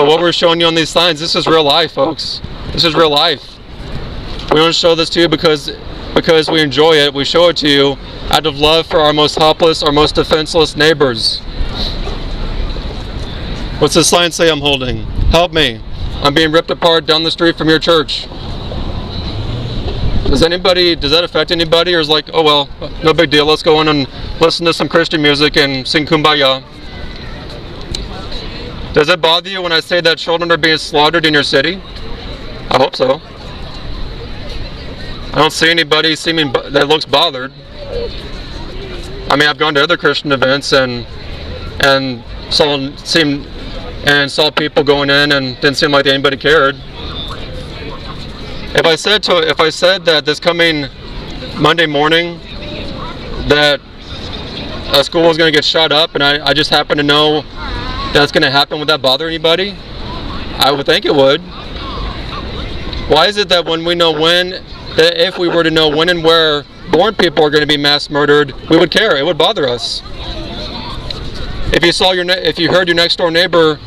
But what we're showing you on these signs, this is real life, folks. This is real life. We don't show this to you because we enjoy it. We show it to you out of love for our most helpless, our most defenseless neighbors. What's the sign say I'm holding? Help me. I'm being ripped apart down the street from your church. Does that affect anybody, or is like, oh well, no big deal, let's go in and listen to some Christian music and sing Kumbaya? Does it bother you when I say that children are being slaughtered in your city? I hope so. I don't see anybody that looks bothered. I mean, I've gone to other Christian events and saw people going in and didn't seem like anybody cared. If I said that this coming Monday morning that a school was going to get shut up, and I just happen to know that's going to happen, would that bother anybody? I would think it would. Why is it that if we were to know when and where born people are going to be mass murdered, we would care? It would bother us. If you heard your next door neighbor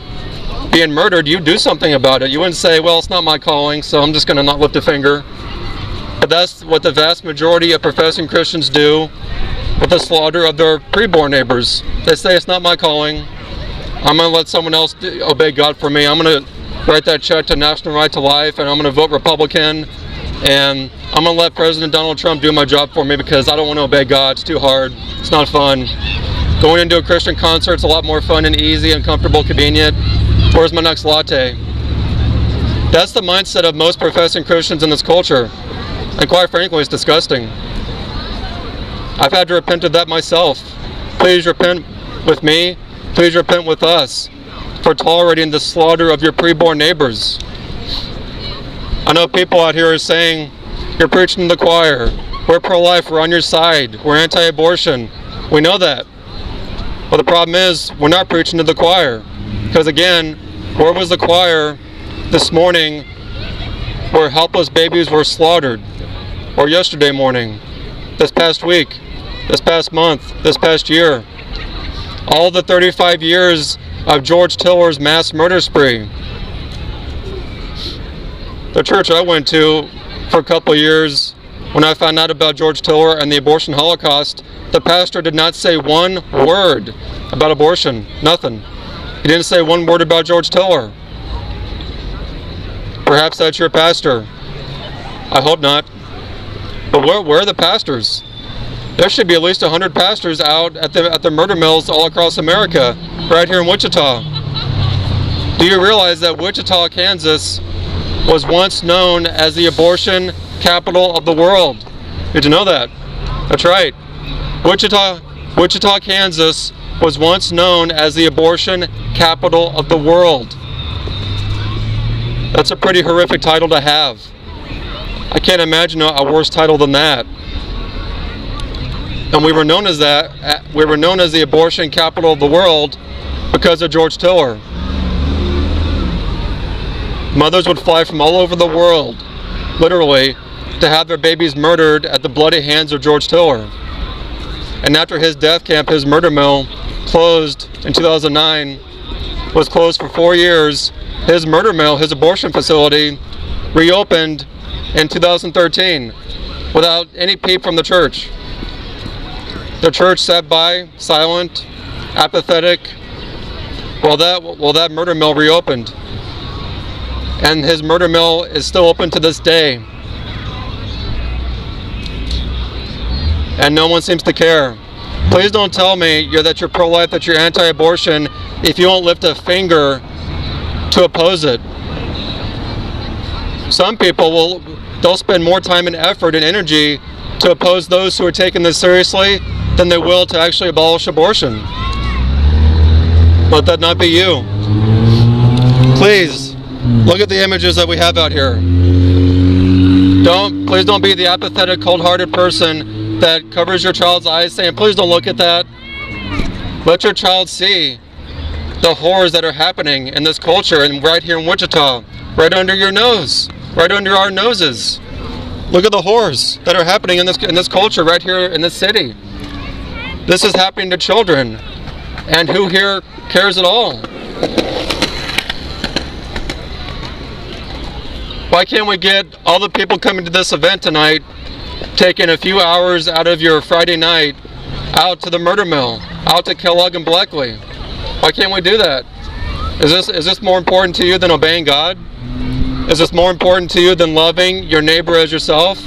being murdered, you'd do something about it. You wouldn't say, well, it's not my calling, so I'm just going to not lift a finger. But that's what the vast majority of professing Christians do with the slaughter of their preborn neighbors. They say, it's not my calling. I'm going to let someone else obey God for me. I'm going to write that check to National Right to Life, and I'm going to vote Republican, and I'm going to let President Donald Trump do my job for me because I don't want to obey God. It's too hard. It's not fun. Going into a Christian concert is a lot more fun and easy and comfortable, convenient. Where's my next latte? That's the mindset of most professing Christians in this culture. And quite frankly, it's disgusting. I've had to repent of that myself. Please repent with me. Please repent with us for tolerating the slaughter of your preborn neighbors. I know people out here are saying, you're preaching to the choir. We're pro-life. We're on your side. We're anti-abortion. We know that. But the problem is, we're not preaching to the choir. Because again, where was the choir this morning where helpless babies were slaughtered? Or yesterday morning, this past week, this past month, this past year? All the 35 years of George Tiller's mass murder spree. The church I went to for a couple of years, when I found out about George Tiller and the abortion holocaust, the pastor did not say one word about abortion. Nothing. He didn't say one word about George Tiller. Perhaps that's your pastor. I hope not. But where are the pastors? There should be at least 100 pastors out at the murder mills all across America, right here in Wichita. Do you realize that Wichita, Kansas was once known as the abortion capital of the world? Did you know that? That's right. Wichita, Kansas was once known as the abortion capital of the world. That's a pretty horrific title to have. I can't imagine a worse title than that. And we were known as that. We were known as the abortion capital of the world because of George Tiller. Mothers would fly from all over the world, literally, to have their babies murdered at the bloody hands of George Tiller. And after his death camp, his murder mill, closed in 2009, was closed for 4 years. His murder mill, his abortion facility, reopened in 2013 without any peep from the church. The church sat by, silent, apathetic, while that murder mill reopened. And his murder mill is still open to this day. And no one seems to care. Please don't tell me that you're pro-life, that you're anti-abortion, if you won't lift a finger to oppose it. Some people they'll spend more time and effort and energy to oppose those who are taking this seriously than they will to actually abolish abortion. Let that not be you. Please, look at the images that we have out here. Please don't be the apathetic, cold-hearted person that covers your child's eyes saying, please don't look at that. Let your child see the horrors that are happening in this culture and right here in Wichita, right under your nose, right under our noses. Look at the horrors that are happening in this culture right here in this city. This is happening to children, and who here cares at all? Why can't we get all the people coming to this event tonight taking a few hours out of your Friday night out to the murder mill, out to Kellogg and Bleckley? Why can't we do that? Is this more important to you than obeying God? Is this more important to you than loving your neighbor as yourself?